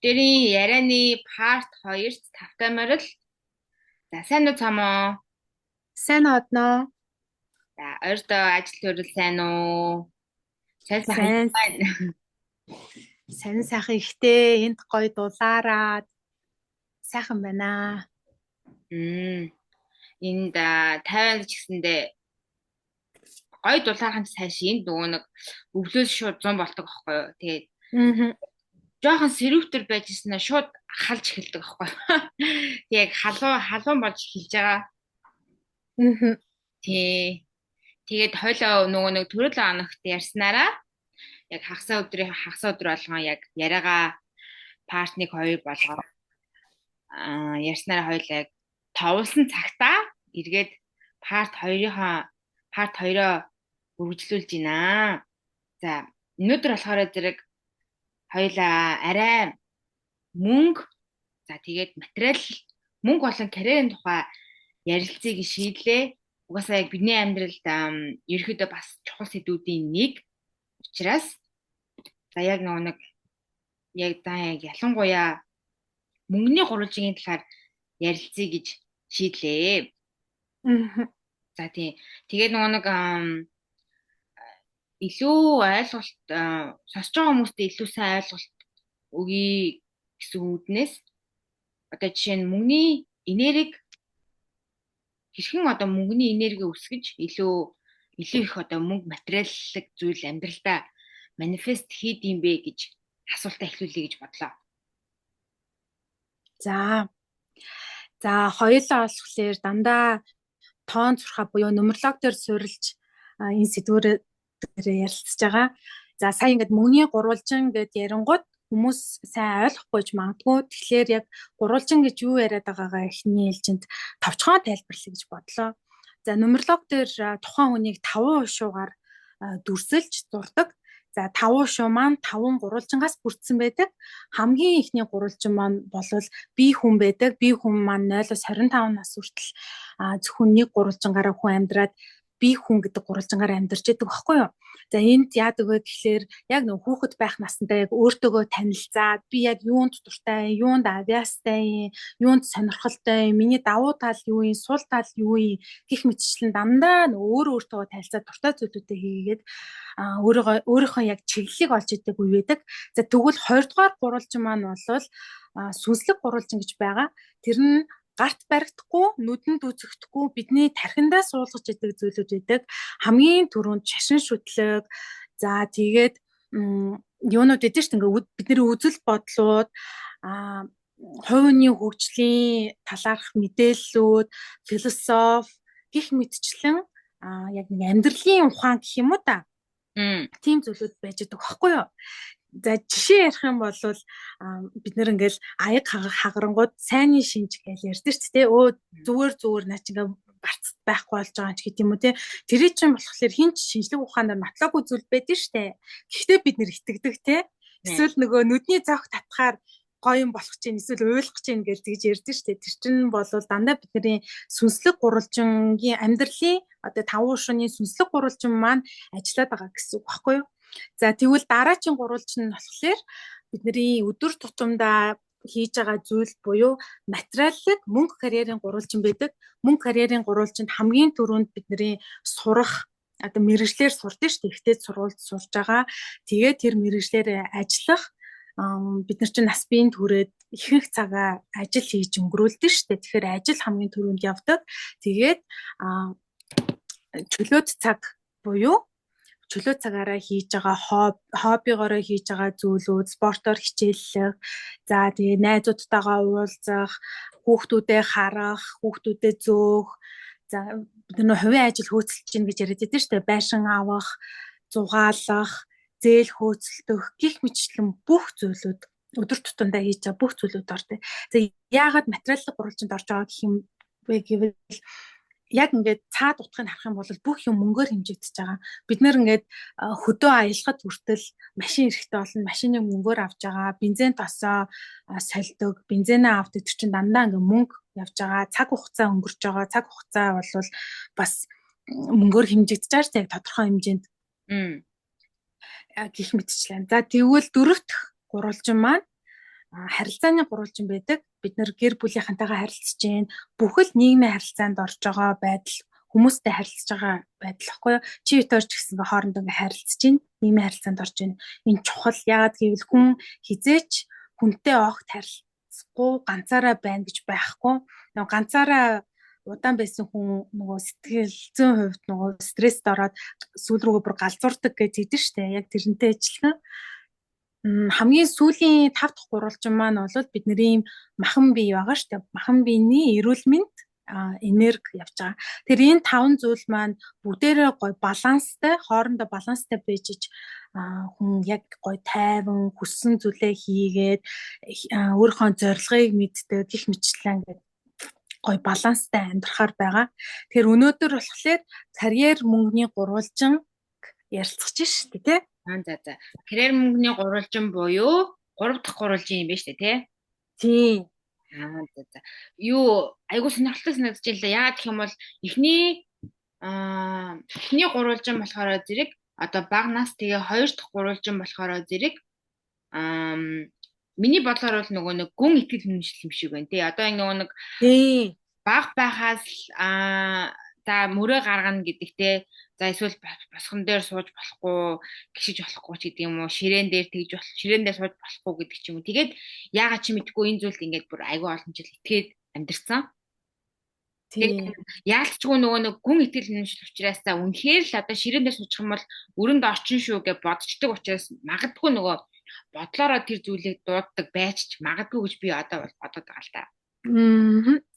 Бүгдээрийн ярианы part 2-т тавтамаар л. За сайн уу цамаа. Сайн одноо. За ойртоо ажил төрөл сайн уу? Сайн сайхан Сайн байна. сайн сайхан ихтэй энд гоё дулаараад сайхан байна. Энд 50 ч гэсэндээ гоё дулаархан сайн шин нөгөө нэг өвлөөс шууд 100 болдог аахгүй юу? Тэгээд Аа. жоохон сэрүүтэр байж ирсэн шууд халж эхэлдэг аахгүй юу? Тэг халуун болж эхэлж байгаа. Аа. Тий. Тэгээд хойлоо нөгөө нэг төрөл оногт ярьснараа яг хагас өдөр болгон яг яриагаа part 1 2 болгоо ярьснараа хоёлаа яг товлсон цагтаа эргээд part 2-оо үргэлжлүүлж байна. За өнөөдөр болохоор зэрэг хоёлаа арай мөнгө за тэгээд материал мөнгө болон карьерийн тухай ярилцгийг шийдлээ. Угаасаа яг бидний амьдралд ерөөдөө бас чухал сэдвүүдийн нэг учраас за яг нөгөө нэг яг ялангуяа мөнгөний гурвалжигийн талаар ярилцъя гэж шийдлээ. Аа. За тий. Тэгээд нөгөө нэг илүү ойлголт сонсож байгаа хүмүүстээ илүү сайн ойлголт өгье гэсэн үүднээс одоо жишээ нь мөнгөний энерги хэрхэн одоо мөнгөний энерги өсгөж илүү их одоо мөнгө материаллык зүйл амьдралдаа манифест хийд юм бэ гэж асуултаа эхлүүлье гэж бодлоо. За. За хоёулаа болохоор дандаа тоон зурхаа буюу нумерлог дээр суурилж энэ сэдвүүрээр ярилцж байгаа. За сая ингээд мөнгөний гурвалжин гэд ярингууд хүмүүс сайн ойлгохгүйж магадгүй. Тэгэхээр яг гурвалжин гэж юу яриад байгаагаа эхний ээлжинд товчхон тайлбарлая гэж бодлоо. За нумерлог дээр тухайн хүнийг 5 уушуугаар дүрсэлж зурдаг. За 5 уушуу маань 5 гурвалжингаас бүрдсэн байдаг. Хамгийн ихний гурвалжин маань болвол бие хүн байдаг. Бие хүн маань 0-25 нас хүртэл зөвхөн нэг гурвалжингаараа хүн амьдраад бие хүн гэдэг гурвалжингаар амьдарч байдаг байхгүй юу? За энд яадаг вэ гэхээр яг нэг хүүхэд байх насандаа яг өөртөөгөө танилцаад би яг юунд дуртай, юунд авьяастай, юунд сонирхолтой, миний давуу тал юу юм, сул тал юу юм гэх мэтчлэн дандаа өөртөөгөө танилцаад дуртай зүйлүүдээ хийгээд өөрийнхөө яг чиглэлийг олж идэг үе байдаг. За тэгвэл 20 дугаар гурвалжин маань бол сүнслэг гурвалжин гэж байгаа. Тэр нь гарт баригдахгүй, нүдэнд үзэгдэхгүй бидний тархиндаа суулгаж идэг зүйлүүд байдаг. Хамгийн түрүүнд шашин шүтлэг. За тэгээд юунууд эдэж шүү дээ. Бидний үзэл бодлууд хувийн хөгжлийн талаарх мэдээллүүд, философи гих мэтчлэн яг нэг амьдралын ухаан гэх юм уу та. Тийм зүйлүүд байж байгаа байхгүй юу? За жишээ ярих юм бол бид нэр ингээл аяг хагарангууд сайнны шинж гэж ярьдэн шүү дээ. Зүгээр наа чи ингээ барцд байхгүй болж байгаа ч гэдэг юм уу те. Тэр чинь болохоор хинч шинжлэх ухаанаар матлаагүй зүйл байдэн шүү дээ. Гэхдээ бид нэр итгэдэг те. Эсвэл нөгөө нүдний зовх татхаар гоё юм болох чинь эсвэл ойлгох чинь гэж тэгж ярьдэн шүү дээ. Тэр чинь бол дандаа бидний сүнслэг гурвалжингийн амьдралын одоо 5 уушууны сүнслэг гурвалжин маань ажиллаад байгаа гэсэн үг байхгүй юу? За тэгвэл дараагийн гурвалжин нь болохоор бидний өдөр тутамдаа хийж байгаа зүйл буюу материаллык мөнгө карьерийн гурвалжин байдаг. Мөнгө карьерийн гурвалжинд хамгийн түрүүнд бидний сурах одоо мэргэжлэр сурдаг шүү дээ. Ихтэй сургуульд сурж байгаа. Тэгээд тэр мэргэжлэр ажиллах бид нар чинь нас биеийн түрээд ихэнх цагаа ажил хийж өнгөрүүлдэг шүү дээ. Тэгэхээр ажил хамгийн түрүүнд явдаг. Тэгээд чөлөөт цаг буюу чөлөө цагаараа хийж байгаа хоббигоороо хийж байгаа зүйлүүд, спортоор хичээллэх, за тэгээ найзуудтайгаа уулзах, хүүхдүүдэд харах, хүүхдүүдэд зөөх, за бид нар хувийн ажил хөөцөлж чинь гэж яриад байдаг шүү дээ. Байшин авах, зугаалах, зээл хөөцөлдөх гих мэтчлэн бүх зүйлүүд өдөр тутамдаа хийж байгаа бүх зүйлүүд ордог. За яагаад материаллык гурвалжинд орж байгаа гэх юм бэ гэвэл яг ингээд цаад утгыг харах юм бол бүх юм мөнгөөр хэмжигдэж байгаа. Бид нэр ингээд хөдөө аялахад хүртэл машин эрэхтэй болно, машиныг мөнгөөр авч байгаа, бензин тосоо сольдог, бензинээ авдаг чинь дандаа ингээд мөнгө явж байгаа, цаг хугацаа өнгөрч байгаа, цаг хугацаа бол бас мөнгөөр хэмжигдэж байгаа ч яг тодорхой хэмжээнд гэх мэтчлэн. За тэгвэл дөрөвт гурвалжин маань харилцааны гурвалжин байдаг. Бид нэр гэр бүлийнхэнтэйгээ харилцаж гин, бүхэл нийгмийн харилцаанд орж байгаа байдал, хүмүүстэй харилцаж байгаа байдал гэхгүй юу? Чи битэрч гэсэн хоорондоо ингээ харилцаж гин, нийгмийн харилцаанд орж гин. Энэ чухал. Яагаад гэвэл хүн хизээч хүнтэй огт харилцахгүй ганцаараа байна гэж байхгүй. Нөгөө ганцаараа удаан байсан хүн нөгөө сэтгэл зүйн хувьд нөгөө стресст ороод сүүл рүүгээ бүр галзуурдаг гэж хэлдэг штэ. Яг тэрнтэй адилхан. Хамгийн сүүлийн 5 дахь гурвалжин маань бол бидний махан бие байгаа шүү дээ. Махан биений эрүүл мэнд энерги явж байгаа. Тэр энэ 5 зүйл маань бүгдээрээ гоё баланстай, хоорондоо баланстай байж хүн яг гоё тайван хүссэн зүйлээ хийгээд өөрийнхөө зорилгыг мэддэг, гих мэтлэн гэдэг гоё баланстай амьдрахаар байгаа. Тэр өнөөдөр болохоор карьер мөнгөний гурвалжин ярилцж шүү дээ, тий? За. Карьер мөнгөний гурвалжин буюу 3 дахь гурвалжин юм байна шүү дээ, тий? За. Юу айгуу сонирхолтой санагдаж байна л да. Яагаад гэх юм бол эхний гурвалжин болохоор зэрэг одоо бага нас тэгээ 2 дахь гурвалжин болохоор зэрэг миний бодлоор бол нөгөө нэг гүн итгэл үнэмшил юм шиг байна тий. Одоо нөгөө нэг бага байхаас за мөрөө гаргана гэдэгтэй за эсвэл босгон дээр сууж болохгүй, гიშиж болохгүй ч гэдэг юм уу, ширээн дээр тэгж болох, ширээн дээр сууж болохгүй гэдэг ч юм уу. Тэгээд яагаад ч мэдгүй энэ зүйлд ингээд бүр айгүй олон жил итгээд амьдэрсэн. Тэгээд яалтчгүй нөгөө нэг гүн итгэл үнэмшил учраас за үнэхээр л одоо ширээн дээр суучих юм бол өрөнд орчин шүү гэж бодчихдаг учраас магадгүй нөгөө бодлороо тэр зүйлийг дууддаг байч магадгүй гэж би одоо бол бодоод байгаа л та.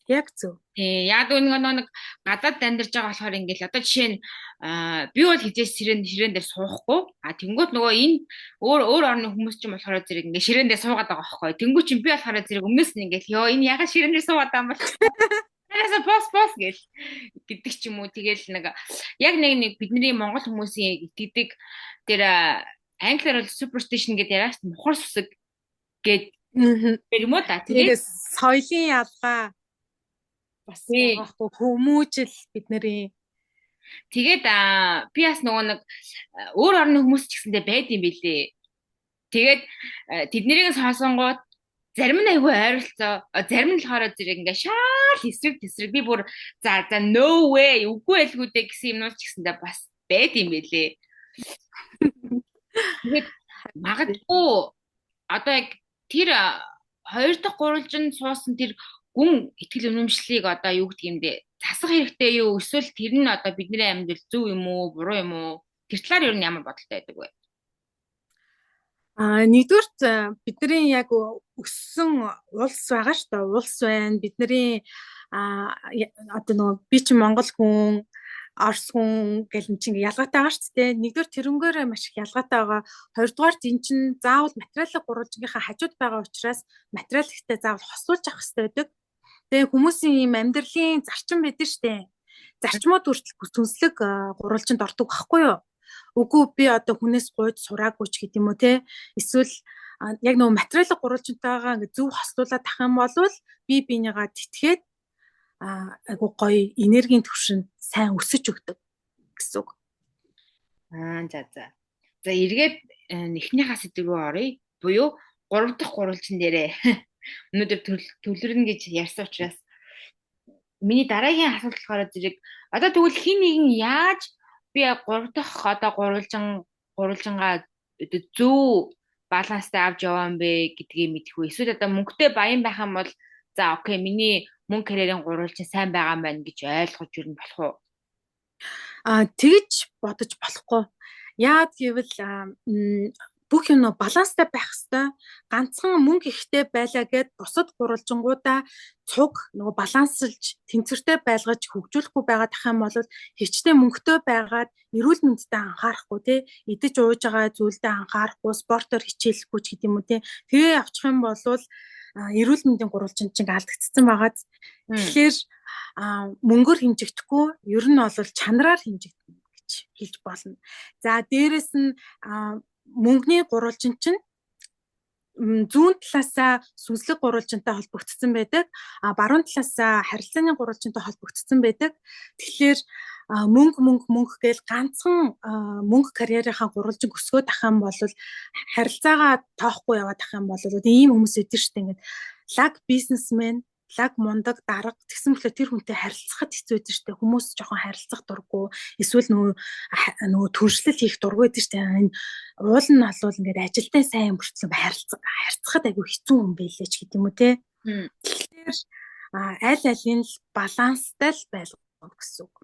Яг зөв. Яг нэг гадаад амьдарч байгаа болохоор ингээл одоо жишээ нь би бол хизээс ширээн дээр суухгүй. Тэнгүүт нөгөө энэ өөр орны хүмүүс ч юм болохоор зэрэг ингээ ширээн дээр суугаад байгаа байхгүй. Тэнгүүт чинь би болохоор зэрэг өмнөөс нь ингээл ёо энэ ягаад ширээн дээр суугаад байгаа юм бол танаас бос гэл гэдэг ч юм уу. Тэгээл яг нэг бидний монгол хүмүүсийн итгэдэг тэр англиар бол superstition гэдэг яриач мухар сүсэг гэдэг юм уу та. Тэгээд соёлын ялгаа бас яахгүй хүмүүжил бидний тэгээд би бас нөгөө нэг өөр орны хүмүүс ч гэсэндээ байд юм билээ. Тэгээд тэднийг сонсонгууд зарим нь айгүй ойролцоо, зарим нь болохоор зэрэг ингээ шаал эсрэг би бүр за no way үгүй байлгүй дээ гэсэн юмнууд ч гэсэндээ бас байд юм билээ. Тэгээд магадгүй одоо яг тэр 2 дахь гурвалжин суусан тэр гүн итгэл үнэмшлийг одоо юу гэдэг юм бэ? Засах хэрэгтэй юу? Эсвэл тэр нь одоо бидний амьдрал зөв юм уу, буруу юм уу? Тэр талаар юу ямар бодолтой байдаг вэ? Нэгдүгээр бидний яг өссөн улс байгаа шүү дээ. Улс байна. Бидний одоо нөгөө би чинь Монгол хүн, Орос хүн гэл энэ чинь ялгаатай байгаа шүү дээ. Нэгдүгээр тэрнгөөр маш их ялгаатай байгаа. Хоёрдугаар энэ чинь заавал материалын гурвалжингийнхаа хажууд байгаа учраас материал ихтэй заавал хослуулж авах хэрэгтэй байдаг. Тэгээ хүмүүсийн юм амьдралын зарчим байдаг штэ. Зарчмууд хүртэл сүнслэг гурвалжинд ордог байхгүй юу? Үгүй би одоо хүнээс гуйж сураагүй ч гэдэг юм уу те. Эсвэл яг нөгөө материалын гурвалжинтайгаа ингээ зөв хослуулаад тах юм бол би бинийгаа тэтгээд айгу гоё энергийн түвшинд сайн өсөж өгдөг гэсэн үг. За эргээд эхнийхээ сэдв рүү оръё. Буюу 3 дахь гурвалжин дээрээ өнөөдөр төвлөрнө гэж ярьсан учраас миний дараагийн асуулт болохоор зэрэг одоо тэгвэл хин нэгэн яаж би 3 дахь одоо гурвалжингаа зөв баланстай авч яваа юм бэ гэдгийг мэдэх үү? Эсвэл одоо мөнгөтэй баян байх юм бол за окей миний мөнгө карьерийн гурвалжин сайн байгаа юм байна гэж ойлгож юу болох уу? Тэгж бодож болохгүй. Яагаад гэвэл бүх юм баланстай байх хэвээр ганцхан мөнгө ихтэй байлаа гэд бусад гурвалжингуудаа цуг нөгөө балансалж тэнцвэртэй байлгаж хөгжүүлэхгүй байгаа тах юм бол хичнээн мөнгөтэй байгаад эрүүл мэндэд анхаарахгүй тий идэж ууж байгаа зүйлдээ анхаарахгүй спортоор хичээлэхгүй ч гэдэг юм уу тий тэгээ авчих юм бол эрүүл мэндийн гурвалжин чинь алдагдсан байгаа. Тэгэхээр мөнгөөр хэмжигдэхгүй ер нь бол чанараар хэмжигдэнэ гэж хэлж болно. За дээрэс нь мөнгөний гурвалжин чинь зүүн талаасаа сүнслэг гурвалжинтай холбогдсон байдаг. Баруун талаасаа харилцааны гурвалжинтай холбогдсон байдаг. Тэгэхээр мөнгө гээл ганцхан мөнгө карьерийнхаа гурвалжин өсгөөд ах юм бол харилцаагаа тоохгүй яваад ах юм бол ийм хүмүүс идэв штэ ингээд лаг бизнесмен лаг мундаг дарга тэгсэн мэтлээ тэр хүнтэй харилцахад хэцүү байдаг штэ хүмүүс жоохон харилцах дурггүй эсвэл нөгөө төршлөл хийх дурггүй байдаг штэ энэ уул нь болвол ингээд ажилтай сайн мөртлөө харилцахад айгүй хэцүү юм байлээ ч гэдэг юм уу те тэгэхээр аль алин л баланстай л байлгах гэсэн үг.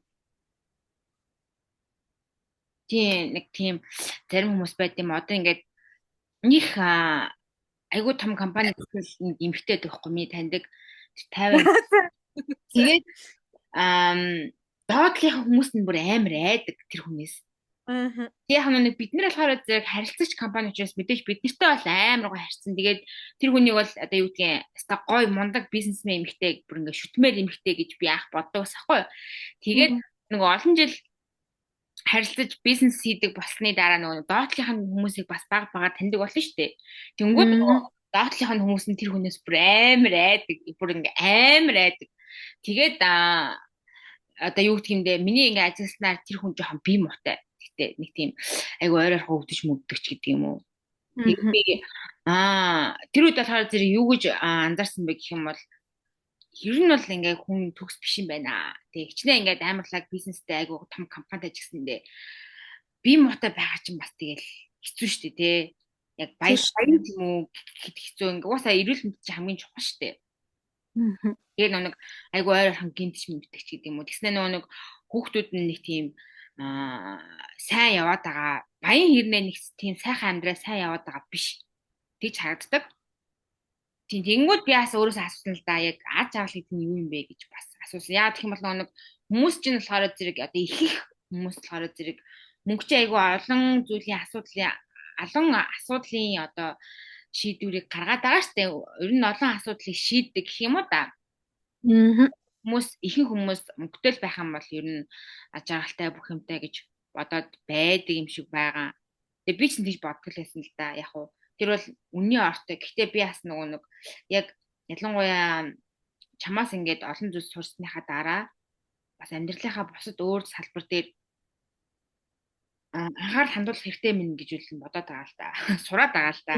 Тийм нэг тийм зарим хүмүүс байд юм одоо ингээд них айгүй том компани гэсэн эмхтэй байхгүй ми таньдаг 50 тэгээд доотлын хүмүүс нь бүр амар айдаг тэр хүнээс. Яг нэг бид нар болохоор зэрэг харилцагч компани учраас мэдээж бид нартай бол амар гоо харьцсан. Тэгээд тэр хүнийг бол одоо юу гэдгийг ста гой мундаг бизнесмен эмхтэй бүр ингээд шүтмээр эмхтэй гэж би анх боддог ус ахгүй. Тэгээд нэг олон жил харилцаж бизнес хийдэг болсны дараа нөгөө доотлынхаа хүмүүсийг бас бага таньдаг болно шүү дээ. Тэнгүүд доотлынхаа хүмүүс нь тэр хүнээс бүр амар айдаг, бүр ингээ амар айдаг. Тэгээд одоо юу гэх юм бэ? Миний ингээ ажилласнаар тэр хүн жоохон бие муутай. Гэтэ нэг тийм айгу ойроор хөвдөж мөгдөгч гэдэг юм уу. Тэгээд би тэр үед болохоор зэрэг юу гэж анзаарсан бэ гэх юм бол ер нь бол ингээ хүн төгс биш юм байна. Тэгээ хичнээн ингээд амарлаг бизнестэй айгу том компанид ажилласандээ бие муутай байгаа чинь бас тэгэл хэцүү шүү дээ тий. Яг баян юм уу гэхэд хэцүү ингээ уусаа эрүүл мэнд чинь хамгийн чухал шүү дээ. Тэгээ нэг айгу ойрхон гинтч мэддэг ч гэдэг юм уу. Тэгснэ нэг хүүхдүүд нь нэг тийм сайн яваад байгаа баян хэрнээ нэг тийм сайхан амьдраа сайн яваад байгаа биш гэж харагддаг. Тэнгүүд би бас өөрөөсөө асуусан л да яг аж аргал гэдэг нь юу юм бэ гэж бас асуусан. Яа гэх юм бол нэг хүмүүс чинь болохоор зэрэг одоо их хүмүүс болохоор зэрэг мөнгө чи айгу олон зүйлийн асуудлын одоо шийдвэрийг гаргаад байгаа штэ. Ер нь олон асуудлыг шийддэг гэх юм уу да. Хүмүүс ихэнх хүмүүс мөнгөтэй байх юм бол ер нь аж аргалтай бүх юмтай гэж бодоод байдаг юм шиг байгаа. Тэгээ би ч тэгж боддог лсэн л да. Яг уу тэр бол үнний ортой. Гэхдээ би бас нэг яг ялангуяа чамаас ингээд олон зүйл сурсныхаа дараа бас амьдралынхаа бусад өөр салбар дээр анхаарал хандуулах хэрэгтэй мэн гэж үл бодоод байгаа л да. Сураад байгаа л да.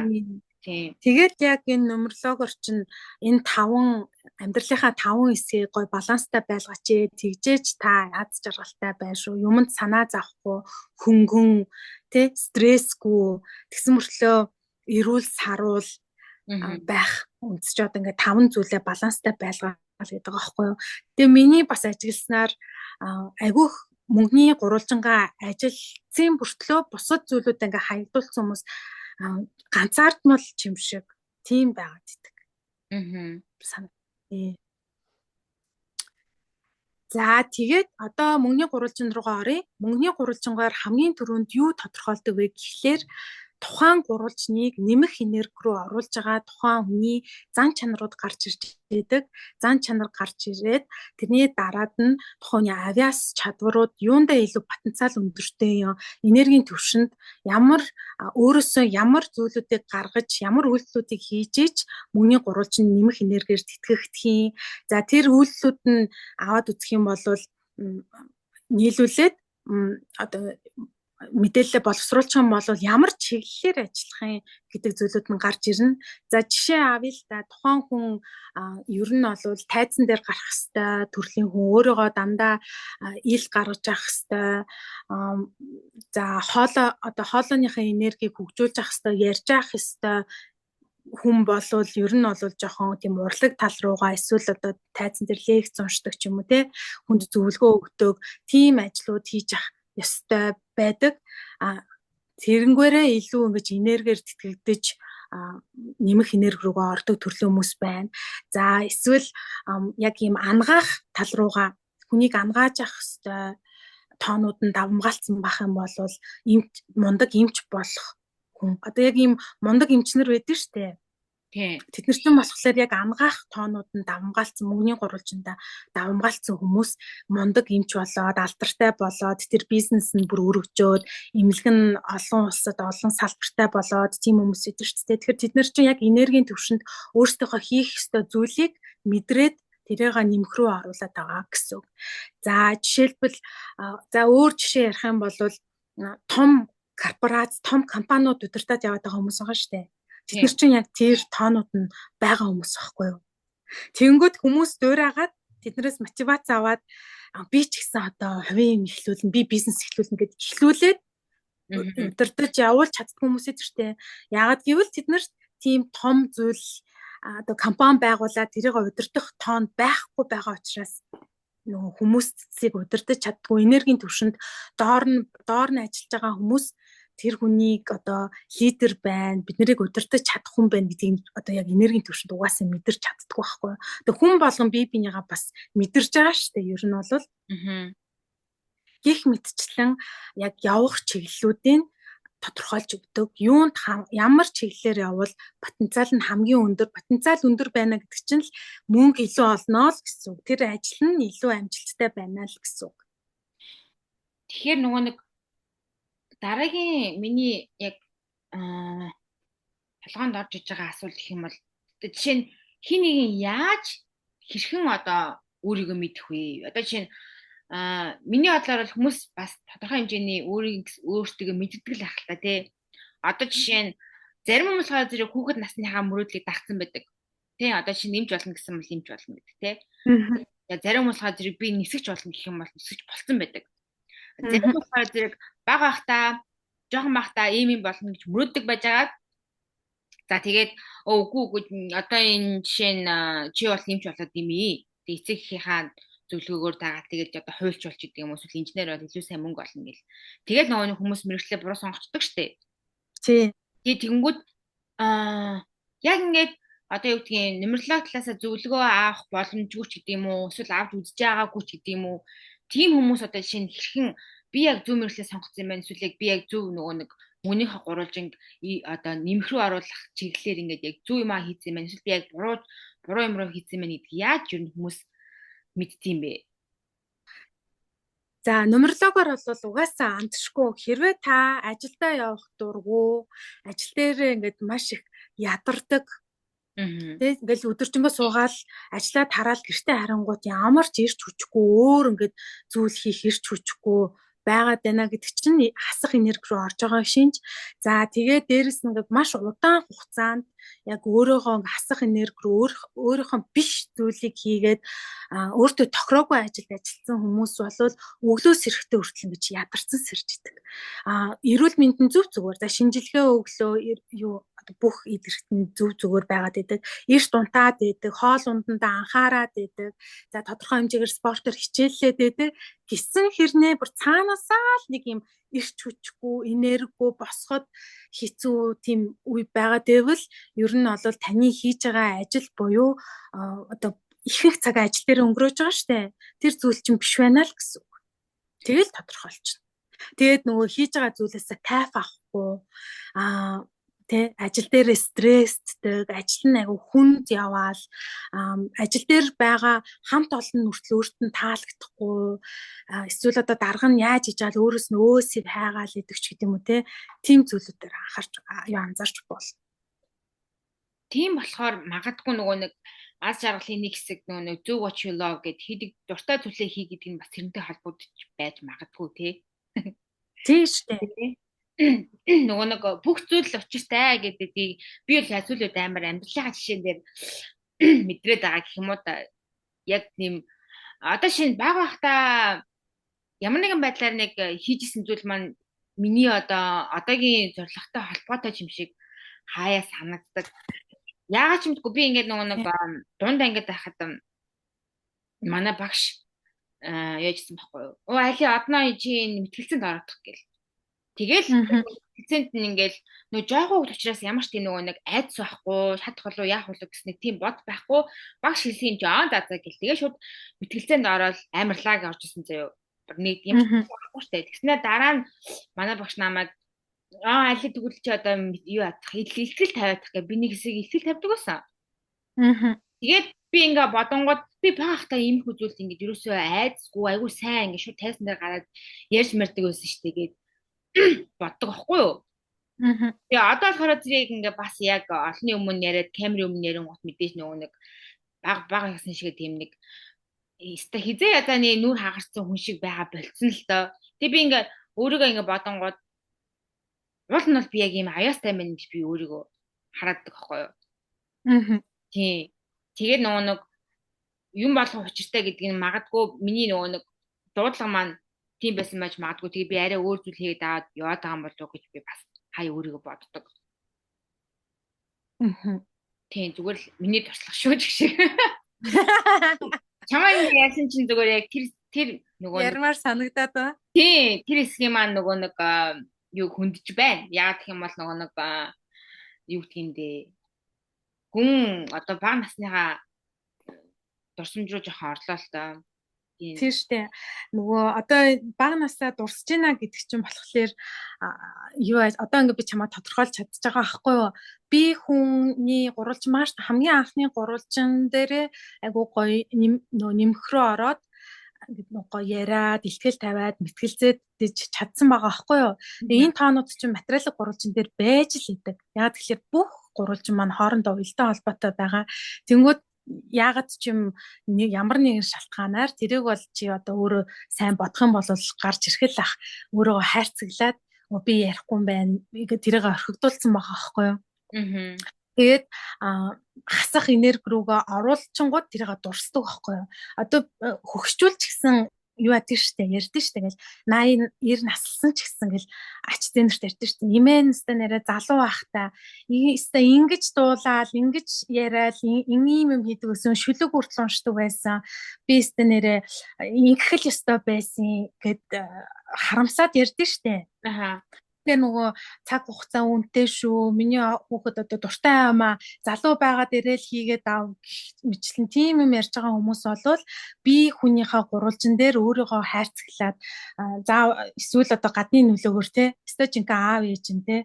Тийм. Тэгээд яг энэ нумерлогоор чинь энэ 5 амьдралынхаа 5 хэсгийг гой баланстай байлгаач тэгжээж та аз жаргалтай байна шүү. Юмд санаа зовхгүй, хөнгөн, тэ стрессгүй, тэгсэн мөртлөө эрүүл саруул байх үндэс ч одоо ингээд 5 зүйлээ баланстай байлгаал гэдэг байгаа байхгүй юу. Тэгээ миний бас ажигласнаар айгүйх мөнгөний гурвалжингаа ажилтсан бүртлөө бусад зүйлүүд ингээ хаягдуулсан хүмүүс ганцаардмал юм шиг тийм байгаад идэг. За тэгээд одоо мөнгөний гурвалжин руугаа оръё. Мөнгөний гурвалжингаар хамгийн түрүүнд юу тодорхойлдог вэ гэхлээр тухайн гурвалжныг нэмэх энерги рүү оруулж байгаа тухайн хүний зан чанарууд гарч ирж байдаг. Зан чанар гарч ирээд тэрний дараад нь тухайн авиас чадварууд юундаа илүү потенциал өндөртэй юм, энергийн түвшинд өөрөөсөө ямар зүйлүүдийг гаргаж, ямар үйлдэлүүдийг хийж ич мөнгөний гурвалжин нэмэх энергиэр тэтгэгдэх юм. За тэр үйлдэлүүд нь аваад үзэх юм бол нийлүүлээд одоо мэдээлэлээ боловсруулах юм бол ямар чиглэлээр ажиллах юм гэдэг зүйлүүд нь гарч ирнэ. За жишээ авъя л да тухайн хүн ер нь бол тайзан дээр гарах хэвээр төрлийн хүн өөрийгөө дандаа ил гаргаж авах хэвээр за хоолойныхаа энергийг хөгжүүлж авах хэвээр ярьж авах хэвээр хүн болвол ер нь бол жоохон тийм урлаг тал руугаа эсвэл одоо тайзан дээр лекц уншдаг ч юм уу те хүнд зөвлөгөө өгдөг тийм ажлууд хийж ах ёстой байдаг. Тэрэнгээрээ илүү ингэж энергиэр тэтгэгдэж нэмэх энерги рүүгээ ордог төрлийн хүмүүс байна. За эсвэл яг ийм ангаах тал руугаа хүнийг ангааж авах хэвээр тоонууд нь давмгаалцсан байх юм бол мундаг эмч болох хүн. Одоо яг ийм мундаг эмчнэр байдаг шүү дээ. Тэд нар чинь болохоор яг ангаах тоонууд нь давмгаалцсан мөнгөний гурвалжиндаа давмгаалцсан хүмүүс мундаг эмч болоод алдартай болоод тэр бизнес нь бүр өргөжөөд эмнэлэг нь олон улсад олон салбартай болоод тийм хүмүүс идэв шүү дээ. Тэгэхээр тэд нар чинь яг энергийн түвшинд өөрсдийнхөө хийх ёстой зүйлийг мэдрээд тэрийг нэмэх рүү оруулаад байгаа гэсэн үг. За жишээлбэл за өөр жишээ ярих юм бол том корпорац, том компаниуд удирдах яваад байгаа хүмүүс байгаа шүү дээ. Тэд нар чинь яг тэр тоонууд нь байгаа хүмүүс байхгүй юу? Тэнгүүд хүмүүс дуурайгаад тэднээс мотивац аваад би ч гэсэн одоо хувийн юм эхлүүлнэ, би бизнес эхлүүлнэ гэд эхлүүлээд удирдах явуулж чаддгүй хүмүүс эд штэ. Яагаад гэвэл тэд нар тийм том зүйл одоо компани байгуулаад тэрийг удирдах тоон байхгүй байгаа учраас нөгөө хүмүүсийг удирдах чаддгүй энергийн түвшинд доор нь ажиллаж байгаа хүмүүс тэр хүнийг одоо лидер байна, бид нарыг удирдах чадах хүн байна гэдгийг одоо яг энергийн түвшинд угаасаа мэдэрч чаддаггүй байхгүй. Тэгээ хүн болгон бие бинийгаа бас мэдэрж байгаа шүү дээ. Ер нь бол гих мэдчлэн яг явах чиглэлүүдийн тодорхойлж өгдөг. Юунд ямар чиглэлээр явбал потенциал нь хамгийн өндөр, потенциал өндөр байна гэдэг чинь л мөнгө илүү олно л гэсэн үг. Тэр ажил нь илүү амжилттай байна л гэсэн үг. Тэгэхээр нөгөө нэг дараагийн миний яг толгоонд орж иж байгаа асуулт гэх юм бол жишээ нь хин нэгэн яаж хэрхэн одоо өөрийгөө мэдэх вэ? Одоо жишээ нь миний бодлоор бол хүмүүс бас тодорхой хэмжээний өөртөө мэддэг л ах л та тий. Одоо жишээ нь зарим хүмүүс хаа зэрэг хүүхэд насныхаа мөрөөдлийг дагсан байдаг. Тий одоо жишээ нэмж болно гэсэн бол нэмж болно гэдэг тий. Зарим хүмүүс хаа зэрэг би нисгэж болно гэх юм бол нисгэж болцсон байдаг. Зарим хүмүүс хаа зэрэг бага бахта жоохон бахта ийм болно гэж мөрөөддөг байж байгаа. За тэгээд үгүй одоо энэ жишээ нь чи бол нэмж болоод димээ. Тэг эцэгийнхаа зөвлөгөөгөөр дагаад тэгээд одоо хуульч болч гэдэг юм эсвэл инженер бол илүү сайн мөнгө олно гэл. Тэгээд нөгөө хүмүүс мэрэгчлээ буруу сонгочдөг штеп. Тий. Тэгээд тэгэнгүүт яг ингээд одоо юу гэдгийг нумерологи талаасаа зөвлөгөө авах боломжгүй ч гэдэг юм уу эсвэл авч үзэж байгаагүй ч гэдэг юм уу. Тийм хүмүүс одоо жишээ нь хэрхэн би яг зөв мэрэгчлээ сонгоцсон юм байна эсвэл яг би яг зөв нөгөө нэг мөнийхөө гурвалжинг одоо нэмэх рүү оруулах чиглэлээр ингээд яг зөв юм хийсэн юм байна эсвэл би яг буруу юм руу хийсэн юм байна гэдгийг яаж юу хүмүүс мэдтiin бэ? За нумерологоор бол угаасаа андшгүй хэрвээ та ажилдаа явах дурггүй ажил дээр ингээд маш их ядардаг. Тэг ингээл өдөржингөө суугаал ажиллаад тараал гэртээ харангуут ямар ч ирч хүчгүй өөр ингээд зүйл хийх ирч хүчгүй байгаад байна гэдэг чинь хасах энерги рүү орж байгаа шинж. За тэгээд дээрэс нь ингээд маш удаан хугацаанд яг өөрөөгөө хасах энерги рүү өөрийнхөө биш зүйлийг хийгээд өөртөө тохироогүй ажилд ажилласан хүмүүс бол өглөөс эрэхтэй хүртэл ингэж ядарсан сэрж идэг. Эрүүл мэндийн зөв зүгээр за шинжилгээ өглөө юу бүх идэрхт нь зөв зүгээр байгаад идэг. Эрт унтаад идэг, хоол ундандаа анхаарад идэг. За тодорхой хэмжээгээр спортоор хичээллээд идэг. Гисэн хэрнээ бүр цаанаасаа л нэг юм ирч хүчгүй, энерггүй босоход хэцүү тийм үе байгаа дэвэл ер нь бол таны хийж байгаа ажил буюу одоо ихэнх цаг ажил дээр өнгөрөөж байгаа штэ. Тэр зүйл чинь биш байна л гэсэн үг. Тэгэл тодорхойлчихно. Тэгээд нөгөө хийж байгаа зүйлээсээ кайф авахгүй тэ ажил дээр стресстэй, ажил нь айгу хүнд яваал, ажил дээр байгаа хамт олон нүртэл өөрт нь таалагдахгүй, эсвэл одоо дарга нь яаж хийж байгаа л өөрөөс нь өөсөв хайгаал идэг ч гэдэм үү те. Тийм зүйлүүдээр анзаарч болно. Тийм болохоор магадгүй нөгөө нэг аз жаргалын нэг хэсэг нөгөө нэг зөв очлоо гэд хийдэг дуртай зүйлээ хий гэдэг нь бас тэрнтэй холбогдож байж магадгүй те. Тийм шүү дээ. Нөгөө нэг бүх зүйл учиртай гэдгийг би бол сүүлүүд амар амьдралынхаа жишээн дээр мэдрээд байгаа гэх юм уу та. Яг тийм одоо шинэ баг бахта ямар нэгэн байдлаар нэг хийжсэн зүйл маань миний одоогийн зорилготой холбоотой юм шиг хаяа санагддаг. Яагаад ч юмдгүй би ингээд нөгөө нэг дундаа ингээд байхад манай багш яажсэн байхгүй юу? Али одноо чи мэтгэлцээнд ороодох гэл. Тэгэл эцэнт нь ингээл нөгөө жоохон хөвгт учраас ямар ч тийм нөгөө нэг айдас байхгүй шатах болов яах болов гэснээр тийм бод байхгүй багш хэлсэн юм чи за гэл тэгээ шууд мэтгэлцээнд ороод амарлаг орж исэн заяа нэг юм байхгүй штэ тэгснээр дараа нь манай багш намайг али тэгвэл чи одоо юу яах илтгэл тавиадах гэ би нэг хэсэг илтгэл тавьдаг байсан. Тэгээд би ингээ бодонгод би багтаа ийм их үзүүлэлт ингээ ерөөсөө айдасгүй айгүй сайн ингээ шууд тайсан дээр гараад ярьж мэрдэг байсан штэ гээд боддог байхгүй юу? Тэгээ одоо болохоор зэрэг ингээ бас яг олны өмнө яриад камерын өмнө ярин гот мэдээж нөгөө нэг баг ясан шиг тийм нэг өста хизээ язааны нүр хагарсан хүн шиг байгаа болцсон л доо. Тэг би ингээд өөрийгөө ингээд бодонгууд уул нь бол би яг ийм аяастай байна гэж би өөрийгөө харааддаг аахгүй юу. Тийм. Тэгээд нөгөө нэг юм болгох учиртай гэдэг нь магадгүй миний нөгөө нэг дуудлага маань тийм байсан байж магадгүй. Тэгээд би арай өөр зүйл хийгээд аваад яваад байгаа юм болов уу гэж би бас хай өөрийгөө боддог. Тийм зүгээр л миний туршлага шүү гэх шиг. Чамаа ингэ яасан чинь зүгээр яг тэр нөгөө ярмаар санагдаад ба. Тийм тэр хэсгийн маань нөгөө нэг юу хөндөж байна. Яагаад гэх юм бол нөгөө нэг юу гэх юм бэ? Хүн одоо бага насныхаа дурсамж руу жоохон орлоо л доо. Тийм штэ. Нөгөө одоо бага насаа дурсаж байна гэдэг чинь болохоор юу одоо ингэ би чамаа тодорхойлж чадчих байгаа байхгүй юу? Би хүний гурвалж маш хамгийн анхны гурвалжин дээрээ айгуу гоё нөгөө нэмэх рүү ороод нөгөө гоё яриад, ихтгэл тавиад, мэтгэлзээдэж чадсан байгаа байхгүй юу? Тэгээ энэ тоонууд чинь материалын гурвалжин дээр байж л идэг. Яагаад тэгэхээр бүх гурвалжин маань хоорондоо уялдаа холбоотой байгаа. Тэнгүүд яагаад ч юм ямар нэгэн шалтгаанаар тэрийг бол чи одоо өөрөө сайн бодох юм бол гарч ирэх л ах өөрийгөө хайрцаглаад би ярихгүй юм байна. Тэрийг орхигдуулсан байгаа байхгүй юу? Тэгээд хасах энерги рүүгээ оруулчингууд тэрийг дурсдаг байхгүй юу? Одоо хөгшчүүл ч гэсэн юу яадаг штэ ярьдэн штэ гэл 80 90 наслсан ч гэсэн гэл ач зэнэрт ярьдэн штэ нэмэнэстэ нэрэ залуу байхдаа ийстэ ингэж дуулаад ингэж яриад ийм юм хийдэг гэсэн шүлэг хүртэл уншдаг байсан би ийстэ нэрэ ингэх л ёстой байсан гэд харамсаад ярьдэн штэ. Тэгээ нөгөө цаг хугацаа үнэтэй шүү. Миний хүүхэд одоо дуртай амаа залуу байгаад ирээл хийгээд ав мэтлэн тийм юм ярьж байгаа хүмүүс болвол би хүнийхээ гурвалжин дээр өөрийгөө хайрцаглаад заа эсвэл одоо гадны нөлөөгөөр те өстой жинхэнэ аав ээж нь те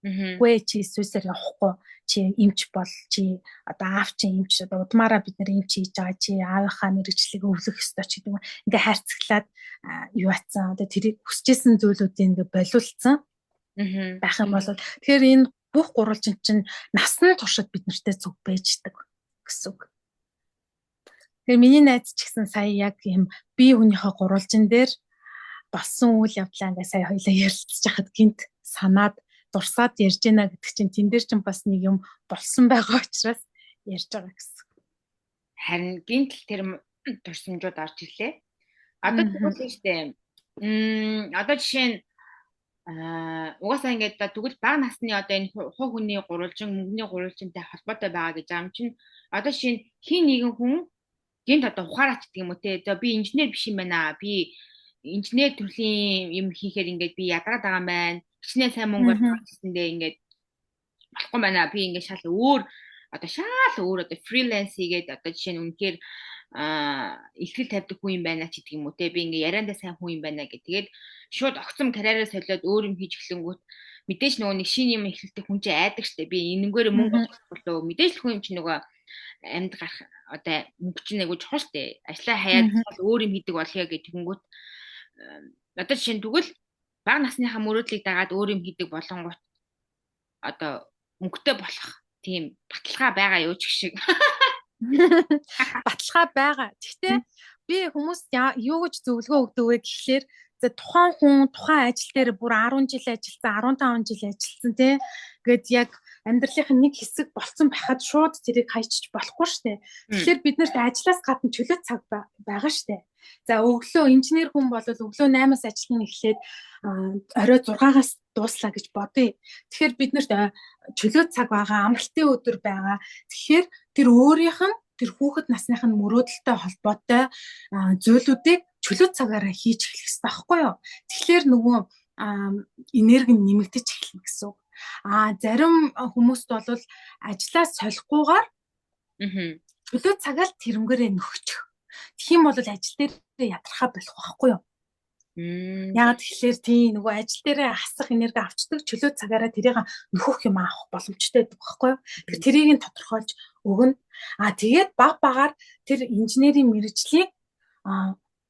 үгүй чи эсвэл явахгүй чи эмч бол чи одоо аав чи эмч одоо удмаараа бид нэр эмч хийж байгаа чи аавынхаа мэрэгчлийг өвлөх ёстой ч гэдэг юм. Ингээ хайрцаглаад юу атсан одоо тэрийг хүсэжсэн зүйлүүдийг ингээ болиулсан байх юм бол тэгэхээр энэ бүх гурвалжин чинь насны туршид бид нартэй зүг байждаг гэсэн үг. Тэгэхээр миний найз ч гэсэн сая яг юм бие хүнийхээ гурвалжин дээр болсон үйл явдлаа ингээ сая хоёлаа ярилцж хахад гинт санаад дурсаад ярьж байна гэдэг чинь тэн дээр чинь бас нэг юм болсон байгаа учраас ярьж байгаа гэсэн. Харин гинт л тэр турсамжууд орж ирлээ. Одоо тэгвэл нь штэ. Одоо жишээ нь угаасаа ингээд тэгвэл бага насны одоо энэ хуу хүний гурвалжин мөнгөний гурвалжинтай холбоотой байгаа гэж юм чинь одоо жишээ нь хин нэгэн хүн гинт одоо ухаараач гэдэг юм уу те би инженер биш юм байна би инженер төрлийн юм хийхээр ингээд би ядаргаад байгаа юм байна хичнээн сайн мөнгө олгосондээ ингээд болохгүй байна би ингээд шал өөр одоо фриланс хийгээд одоо жишээ нь үнэхээр ихтгэл тавьдаг хүн юм байна ч гэдэг юм уу те би ингээ яриандаа сайн хүн юм байна гэх. Тэгээд шууд огцом карьераа солиод өөр юм хийж эхлэнгүүт мэдээж нөгөө нэг шинэ юм эхлэлтэй хүн чинь айдаг штэ би энэнгээр мөнгө олох болоо мэдээж л хүн юм чинь нөгөө амьд гарах одоо мөнгө чинь айгуу чухал штэ ажлаа хаяад өөр юм хийдэг болъё гэх тэгэнгүүт одоо жишээ нь тэгвэл бага насныхаа мөрөөдлийг дагаад өөр юм хийдэг болонгууд одоо мөнгөтэй болох тийм баталгаа байгаа юу ч гэх шиг баталгаа байгаа. Гэхдээ би хүмүүст юу гэж зөвлөгөө өгдөг вэ гэхлээр тухайн хүн тухайн ажил дээр бүр 10 жил ажилласан, 15 жил ажилласан тий. Гэт яг амьдралынх нь нэг хэсэг болцсон байхад шууд тэрийг хайчиж болохгүй штэ. Тэгэхээр бид нарт ажлаас гадна чөлөө цаг байгаа штэ. За өглөө инженер хүн бол өглөө 8-аас ажиллана эхлээд орой 6-аас дууслаа гэж бодъё. Тэгэхээр бид нарт чөлөө цаг байгаа, амралтын өдөр байгаа. Тэгэхээр тэр өөрийнх нь тэр хүүхэд насных нь мөрөөдөлтэй холбоотой зүйлүүдийг чөлөө цагаараа хийж эхлэх хэрэгтэй байхгүй юу? Тэгэхээр нөгөө энерги нь нэмэгдэж эхэлнэ гэсэн үг. Зарим хүмүүст бол ажлаа солихгүйгээр чөлөө цагаа л тэрнгээрээ нөхчих. Тэгэх юм бол ажил дээр ядрахаа болох байхгүй юу? Яагаад тэгэхээр тийм нөгөө ажил дээр хасах энерги авчдаг чөлөө цагаараа тэрийг нөхөх юм авах боломжтой байдаг байхгүй юу? Тэгэхээр тэрийг нь тодорхойлж өгнө. Тэгээд баг багаар тэр инженерийн мэргэжлийг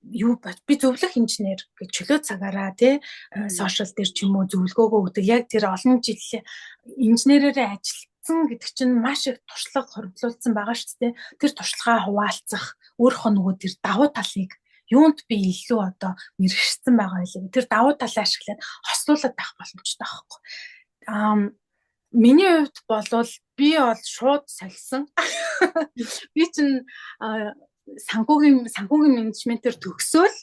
би зөвлөх инженер гэж чөлөө цагаараа сошиал дээр ч юм уу зөвлөгөөгөө өгдөг. Яг тэр олон жил инженерээрээ шилжсэн гэдэг чинь маш их туршлага хоригдлуулсан байгаа шүү дээ. Тэр туршлагаа хуваалцах, өөрийнхөө нөгөө тэр давуу талыг юунд би илүү одоо мэрэгшсэн байгаа юм. Тэр давуу талаа ашиглаад хослуулаад байх боломжтой байхгүй. Миний хувьд болвол би бол шууд сольсон. Би чинь санхүүгийн менежментээр төгсөөл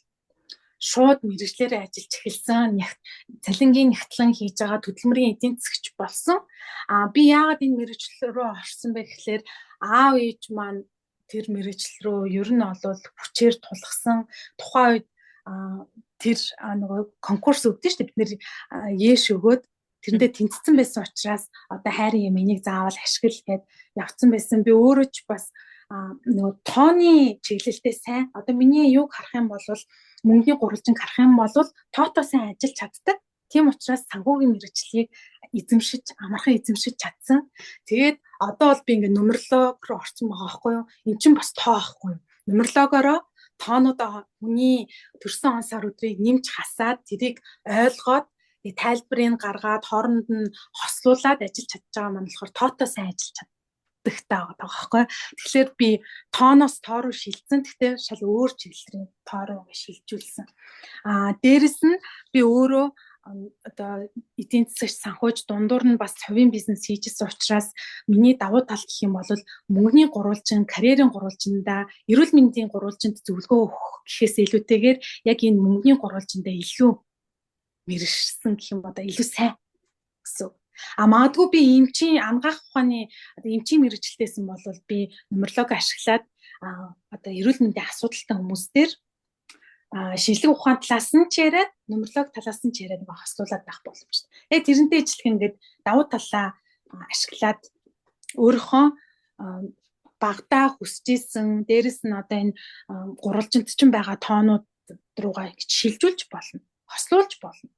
шууд мэрэгчлэрээ ажиллаж эхэлсэн. Цалингийн нягтлан хийж байгаа хөдөлмөрийн эдийн засагч болсон. Би яагаад энэ мэрэгчлэл рүү орсон бэ гэхлээр аав ээж маань тэр мэрэгчлэл рүү ер нь олвол хүчээр тулгсан. Тухайн үед тэр нөгөө конкурс өгдөн шүү дээ. Бид нэр яэш өгөөд тэрэндээ тэнцсэн байсан учраас одоо хайрын юм энийг заавал ашигла гэд явцсан байсан. Би өөрөө ч бас нөгөө тооны чиглэлтэй сайн. Одоо миний юг харах юм бол мөнгөний гурвалжинг харах юм бол тоотоо сайн ажиллаж чаддаг. Тийм учраас санхүүгийн мэрэгчлийг амархан эзэмшиж чадсан. Тэгээд одоо бол би ингээ нумерлог руу орсон байгаа байхгүй юу? Эн чинь бас тоо байхгүй юу? Нумерлогоороо тоонуудаа хүний төрсөн он сар өдрийг нэмж хасаад тэрийг ойлгоод тайлбарыг гаргаад хооронд нь хослуулад ажиллаж чадж байгаа маань болохоор тоотоо сайн ажиллаж чаддагтай байгаа байхгүй. Тэгэхээр би тооноос тоо руу шилжсэн. Гэхдээ шал өөр чиглэлийн тоо руу шилжүүлсэн. Дээрэс нь би өөрөө одоо эдийн засагч санхүүж дундуур нь бас хувийн бизнес хийжсэн учраас миний давуу тал гэх юм бол мөнгөний гурвалжин, карьерийн гурвалжиндаа, эрүүл мэндийн гурвалжинд зөвлөгөө өгөх гэхээс илүүтэйгээр яг энэ мөнгөний гурвалжиндаа илүү мэрэгшсэн гэх юм одоо илүү сайн гэсэн. Магадгүй би эмчийн ангаах ухааны одоо эмчийн мэрэгчлэлтэйсэн бол би нумерлог ашиглаад одоо эрүүл мэндийн асуудалтай хүмүүстээр шинжлэх ухаан талаас нь ч яриад, нумерлог талаас нь ч яриад хослуулаад байх боломжтой. Тэрнтэй ижилхэн ингээд давуу талаа ашиглаад өөрийнхөө багтаа хүсэж исэн, дээрэс нь одоо энэ гурвалжинд чинь байгаа тоонууд руугаа ингэж шилжүүлж болно, хослуулж болно.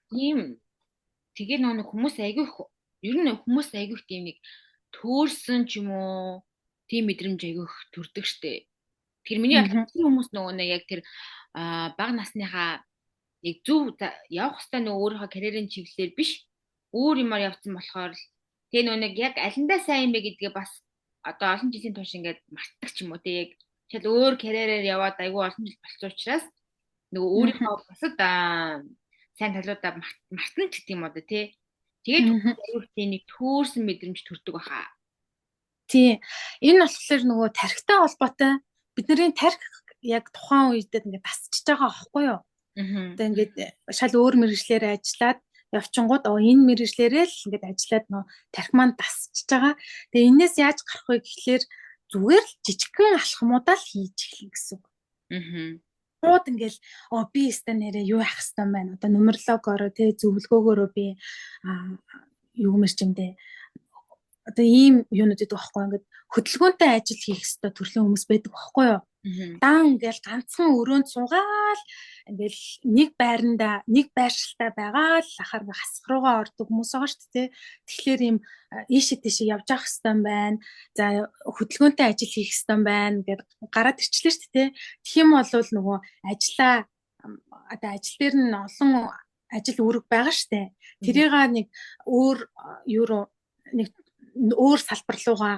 Ийм тэгээ нэг хүмүүс айгүйх ер нь хүмүүс айгүйх тийм нэг төөрсөн ч юм уу тийм мэдрэмж айгүйх төрдөг штэ. Тэр миний хүмүүс нөгөө нэг яг тэр бага насныхаа яг зөв явах хэвээр нөгөө өөрийнхөө карьерийн чиглэлээр биш өөр юмар явцсан болохоор тэгээ нөгөө нэг яг алиндаа сайн юм бэ гэдгээ бас одоо олон жилийн турш ингээд мартдаг ч юм уу тэг яг шал өөр карьерээр яваад айгүй олон жил болсон учраас нөгөө өөрийнхөө бусад сайн талуудаа мартна ч гэдэг юм одоо тий. Тэгээд аюултай нэг төөрсөн мэдрэмж төрдөг баха. Тий. Энэ болохоор нөгөө тархитай холбоотой. Бидний тархи яг тухайн үедээ ингээд тасчихж байгаа аахгүй юу? Одоо ингээд шал өөр мэрэгчлэрээ ажиллаад явчингууд энэ мэрэгчлэрээ л ингээд ажиллаад нөө тархи маань тасчихж байгаа. Тэгээ энээс яаж гарах вэ гэхлээр зүгээр л жижигхэн алхмуудаа л хийж эхлэх гэсэн үг. Шууд ингээл би өстө нэрээ юу яах хэвээр байна. Одоо нумерлогоороо тий зөвлөгөөгөөрөө би юу мэрч юм дээ. Одоо ийм юунууд гэдэг байхгүй ингээд хөдөлгөөнтэй ажил хийх хэвээр төрлийн хүмүүс байдаг байхгүй юу? Даан ингээл ганцхан өрөөнд суугаал ингээл нэг байранда нэг байршилтай байгаа л ахаар хасах руугаа ордог хүмүүс байгаа шүү дээ. Тэгэхээр ийм ийшээ тийшээ явж явах хэвээр байна. За хөдөлгөөнтэй ажил хийх хэвээр байна гэд гараад ирчлээ шүү дээ. Тэгэх юм бол нөгөө ажил дээр нь олон ажил үүрэг байгаа шүү дээ. Тэрийг нэг өөр нэг өөр салбар руугаа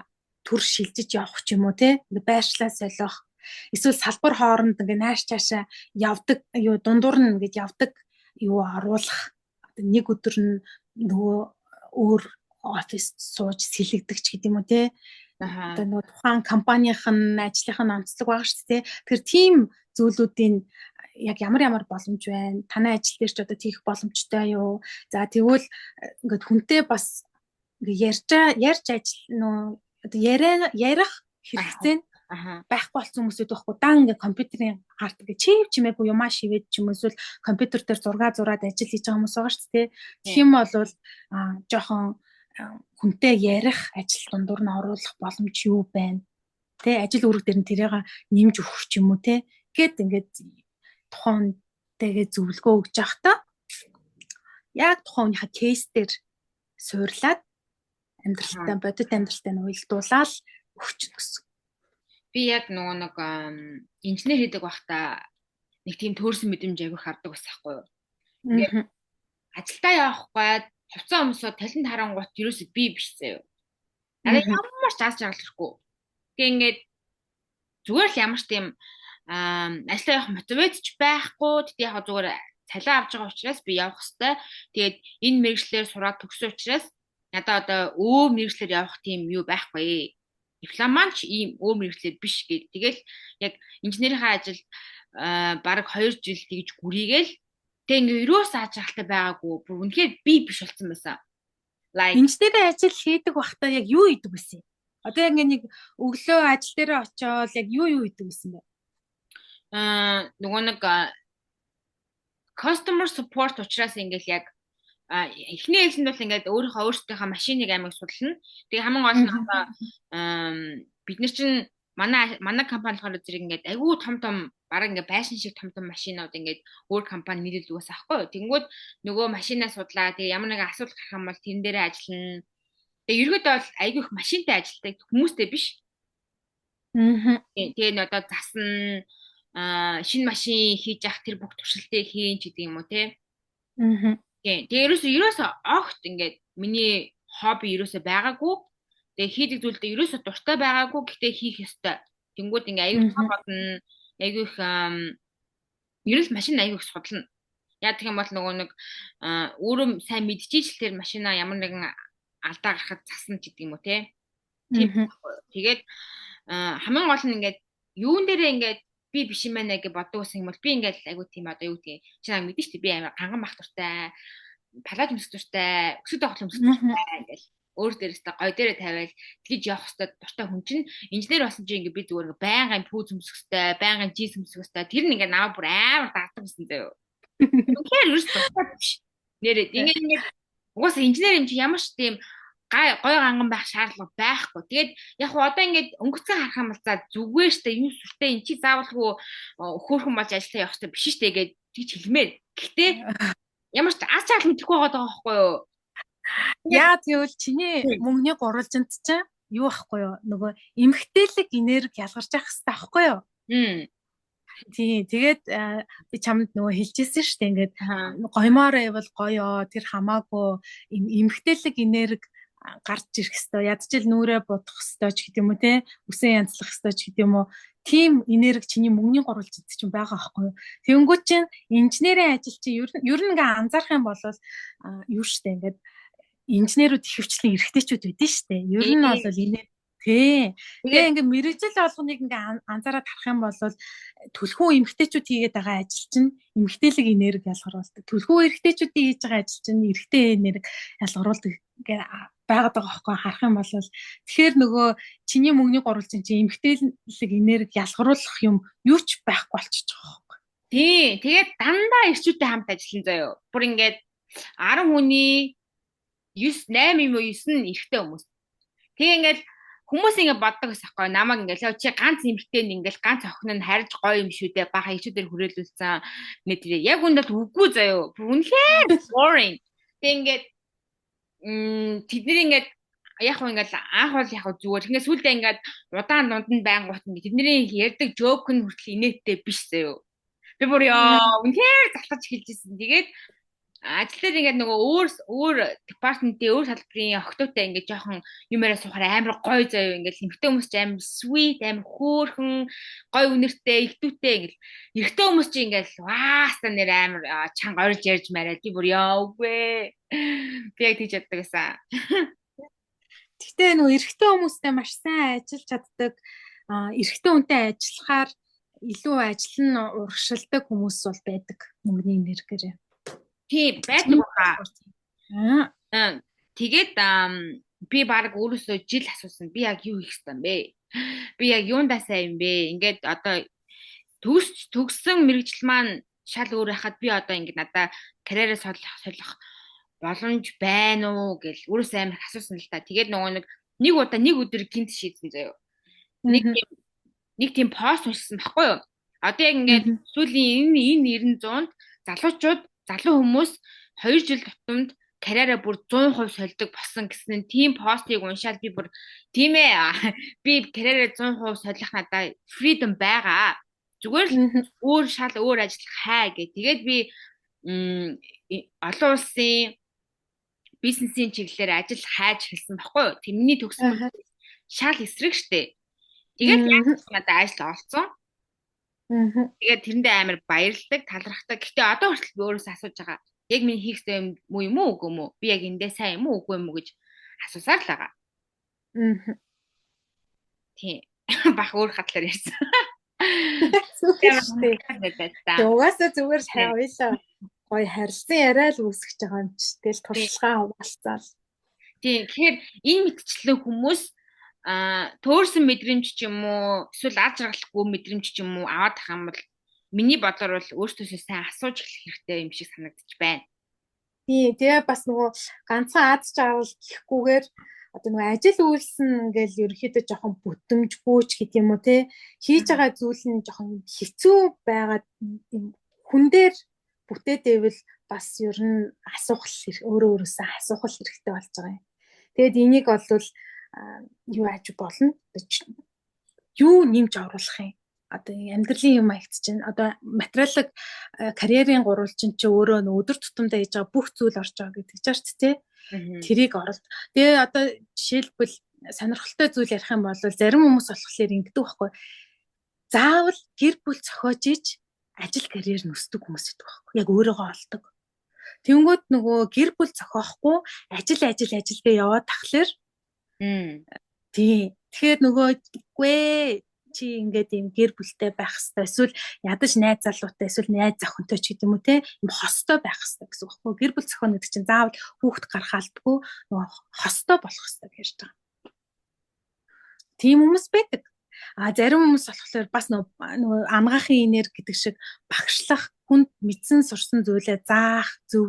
төр шилжиж явах ч юм уу те байршлаа солих эсвэл салбар хооронд ингээ нааш чаашаа явдаг дундуур нь ингээд явдаг оруулах нэг өдөр нь нөгөө өөр оффист сууж сэлэгдэг ч гэдэг юм уу те одоо нөгөө тухайн компанийн ажлынх нь онцлог байгаа шүү дээ. Тэгэхээр тийм зүйлүүдийн яг ямар боломж байна? Танай ажил дээр ч одоо тийх боломжтой юу? За тэгвэл ингээд хүнтэй бас ярьж ажил одоо ярих хэрэгцээ байхгүй болсон хүмүүсүүд байхгүй дан ингээ компьютерийн гарт ингээ чимээгүй юмаа шивээд ч юм эсвэл компьютер дээр зураад ажил хийж байгаа хүмүүс байгаа шүү дээ. Тэгэх юм бол жоохон хүнтэй ярих ажил дундуур нь оруулах боломж юу байна? Тэ ажил үүрэг дээр нь тэрийг нэмж өгөх ч юм уу те. Гэт ингээд тухайнтэйгээ зөвлөгөө өгж явахдаа яг тухайн үеийнхээ кейс дээр суурлаад амьдралтай бодит амьдралтай нь уялдуулаад өгч гэсэн. Би яг нөгөө нэг инженер хийдэг байхдаа нэг тийм төөрсөн мэдрэмж аягүй хардаг бас байхгүй юу. Ажилдаа явах гээд хувцас өмсөө талент харангуут ерөөсөө би биш заяа. Надад ямар ч аз жаргал ирэхгүй. Тэгээ ингээд зүгээр л ямар ч тийм ажлаа явах мотивацч байхгүй. Тэгээд яг зүгээр цалин авч байгаа учраас би явах хэвээр. Тэгээд энэ мэргэжлэр сураад төгсөн учраас надад одоо өөр мэргэжлэр явах тийм юу байхгүй. Диплом маань ч ийм өөр мэргэжлэр биш гэд. Тэгэл яг инженерийнхаа ажил бараг 2 жил тэгж гүрийгээл тэг ингээ ерөөс аз жаргалтай байгаагүй. Бүр үнэхээр би биш болсон байсан. Инженерийн ажил хийдэг байхдаа яг юу хийдэг вэ? Одоо яг нэг өглөө ажил дээр очиод яг юу хийдэг вэ? Нөгөө нэг customer support учраас ингээл яг эхний ээлжинд бол ингээд өөрсдийнхөө машиныг амиг судална. Тэгээ хамгийн гол нь одоо бид нар чинь манай компани болохоор зэрэг ингээд айгүй том бараг ингээд байшин шиг том машинууд ингээд өөр компани нийлэл үгээс авахгүй. Тэнгүүд нөгөө машинаа судлаа. Тэгээ ямар нэгэн асуудал гарах юм бол тэрэн дээрээ ажиллана. Тэгээ ерөөдөө бол айгүй их машинтай ажилтдаг хүмүүстэй биш. Тэгээ одоо засна шинэ машин хийж явах тэр бүх туршилтыг хийн ч гэдэг юм уу те. Тэгээ ерөөсөө огт ингээд миний хобби ерөөсөө байгаагүй. Тэгээ хийдэг зүйлдээ ерөөсөө дуртай байгаагүй. Гэхдээ хийх ёстой. Тэнгүүд ингээд аюул бодно. Айгүй их ерөөс машин айгүй их судлана. Яг гэх юм бол нөгөө нэг өөрөө сайн мэдчихэж тэр машинаа ямар нэгэн алдаа гарахад засна гэдэг юм уу те. Тэгээд хамгийн гол нь ингээд юун дээрээ ингээд би биш юм байна гэж боддог ус юм бол би ингээд айгүй тийм одоо юу гэдэг чи намайг мэдэн штэ би амар ганган бах туртай палаж өмсөх туртай өсөд авах өмсөх туртай ингээд өөр дээрээсээ гой дээрээ тавиал тэгж явах хэвээр дуртай хүн чинь инженер болсон чи ингээд би зүгээр байнгын пүүз өмсөх хэвээр байнгын жис өмсөх хэвээр тэр нь ингээд намайг бүр амар даадаг гэсэн заяа. Тэгэхээр ерөөс дуртай биш. Нэрээ ингээд угаасаа инженер юм чи ямар ч тийм гой ганган байх шаардлага байхгүй. Тэгээд яг одоо ингээд өнгөцөн харах юм бол за зүгээр штэ юм сүртэй эн чи заавалгүй хөөхөн болж ажиллаа явах хэрэгтэй биш штэ гэж тэгж хэлмээр. Гэхдээ ямар ч аз жаргал мэдэхгүй байгаа байхгүй юу? Яа тэгвэл чиний мөнгөний гурвалжинд чинь юу байхгүй юу? Нөгөө эмгтээлэг энерги ялгарч явах хэрэгтэй байхгүй юу? Тийм тэгээд би чамд нөгөө хэлчихсэн шүү дээ ингээд гоёмоор байвал гоёо тэр хамаагүй эмгтээлэг энерги гарч ирэх хэвээр ядчил нүрээ будах хэвээр ч гэдэг юм уу те үсэн янзлах хэвээр ч гэдэг юм уу тийм энерги чиний мөнгөний гурвалжинд чинь байгаа байхгүй юу? Тэнгүүт чинь инженерийн ажил чинь ер нь ингээ анзаарах юм бол юу штэ ингээд инженерүүд ихэвчлэн эрэгтэйчүүд байдэн штэ. Ер нь бол энэ тий. Тэгээ ингээ мэрэгжил олгоныг ингээ анзаараад харах юм бол түлхүү эмэгтэйчүүд хийгээд байгаа ажил чинь эмэгтэйлэг энерги ялгаруулдаг. Түлхүү эрэгтэйчүүдийн хийж байгаа ажил чинь эрэгтэй энерги ялгаруулдаг ингээ байгаад байгаа байхгүй харах юм бол тэгэхээр нөгөө чиний мөнгөний гурвалжин чинь эмэгтэйлэг энерги ялгаруулах юм юу ч байхгүй болчихж байгаа байхгүй. Тий. Тэгээд дандаа эрчүүдтэй хамт ажиллана заяа. Бүр ингээд 10 хүний 8 юм уу 9 нь эрэгтэй хүмүүс. Тэгээ ингээд хүмүүс ингэ боддог ус ахгүй намайг ингээл чи ганц эмэгтэй нь ингээл ганц охин нь харж гоё юм шүү дээ баха хичүүдээр хүрээлүүлсэн нэг тэр яг үндэ үгүй заяо үнэхээр boring тэг ингээд тэдний ингээд яг хөө ингээл анх бол яг зүгээр ингээд сүулдэ ингээд удаан дунд байнгут ингээд тэдний ярьдаг жоок нь хүртэл инээдтэй биш заяо би бүр яа үнэхээр залхаж хэлжсэн тэгээд ажил дээр ингээд нөгөө өөр департаментийн өөр салбарын охтоотой ингээд жоохон юмараа сухаар амар гоё заяа ингээд эмэгтэй хүмүүс ч амар sweet амар хөөрхөн гоё үнэртэй ихтүүтэй ингээд эрэгтэй хүмүүс ч ингээд вааста нэр амар чанга орж ярьж мараа би бүр яа үгүй би яг тийж яддаг гэсэн. Гэхдээ нөгөө эрэгтэй хүмүүстэй маш сайн ажиллаж чаддаг эрэгтэй хүнтэй ажиллахаар илүү ажил нь урагшилдаг хүмүүс бол байдаг мөнгөний энергиээр. Тийм байдаг баха. Тэгээд би баг өөрөөсөө жил асуусан. Би яг юу хийх ёстой юм бэ? Би яг юундаа сайн юм бэ? Ингээд одоо төгссөн мэрэгжил маань шал өөр хахад би одоо ингээд надаа карьераа солих боломж байна уу гэж өөрөөсөө амар асуусан л та. Тэгээд нөгөө нэг удаа нэг өдөр гинт шийдсэн заяа. Нэг тийм пост уншсан баггүй юу? Одоо яг ингээд сүүлийн энэ 900-д залуучууд залуу хүмүүс 2 жил тутамд карьераа бүр 100% солидог болсон гэсэн тийм постыг уншаад би бүр тийм ээ би карьераа 100% солих надаа freedom байгаа. Зүгээр л өөр ажиллах хай гэ. Тэгээд би олон улсын бизнесийн чиглэлээр ажил хайж хэлсэн баггүй юу? Тэрний төгсмөр шал эсрэг штэ. Тэгээд яаж надад ажил олцсон. Тэгээд тэрэндээ амар баярлдаг, талархдаг. Гэтэ одоо хүртэл би өөрөөсөө асууж байгаа. Яг миний хийх юм уу үгүй юм уу? Би яг эндээ сайн юм уу үгүй юм уу гэж асуусаар л байгаа. Тийм. Бах өөр хатлаар ярьсан. Тэгээ угаасаа зүгээр хоёлаа гоё харилцан яриа л үүсгэж байгаа юм чи. Тэгэл туршлагаа хуваалцаал. Тийм. Тэгэхээр энэ мэтчлэн хүмүүс төөрсөн мэдрэмж ч юм уу эсвэл аз жаргалгүй мэдрэмж ч юм уу аваад тах юм бол миний бодлоор бол өөртөөсөө сайн асууж эхлэх хэрэгтэй юм шиг санагдчих байна. Тийм. Тэгээ бас нөгөө ганцхан аз жаргал гэхгүйгээр одоо нөгөө ажил үйлсэн ингээл ерөөхдөө жоохон бүтэмжгүй ч гэдэг юм уу те хийж байгаа зүйл нь жоохон хэцүү байгаад хүн дээр бүтээд байвал бас ер нь өөрөөсөө асуух хэрэгтэй болж байгаа юм. Тэгэд энийг болвол юу аж болно? Юу нэмж оруулах юм? Одоо амьдралын юм аягт чинь одоо материалын карьерийн гурвалжин чи өөрөө өдөр тутамдаа хийж байгаа бүх зүйл орж байгаа гэдэг чаарч тий. Тэрийг оролт. Тэгээ одоо жишээлбэл сонирхолтой зүйл ярих юм бол зарим хүмүүс болохоор ингэдэг байхгүй. Заавал гэр бүл зохиож иж ажил карьер нөсдөг хүмүүс гэдэг байхгүй. Яг өөрийгөө олдог. Тэнгүүд нөгөө гэр бүл зохиохгүй ажилдаа яваад тахлаар тий. Тэгэхээр нөгөө үгүй чи ингээд юм гэр бүлтэй байх хэрэгтэй эсвэл ядаж найз залуутай эсвэл найз зохинтой ч гэдэг юм уу те юм хостой байх хэрэгтэй гэсэн үг байхгүй. Гэр бүл зохино гэдэг чинь заавал хүүхэд гарахаалтгүй нөгөө хостой болох хэрэгтэй гэж байгаа. Тийм хүмүүс байдаг. Зарим хүмүүс болохоор бас нөгөө амгаахын энерги гэдэг шиг багшлах хүнд мэдсэн сурсан зүйлээ заах зөв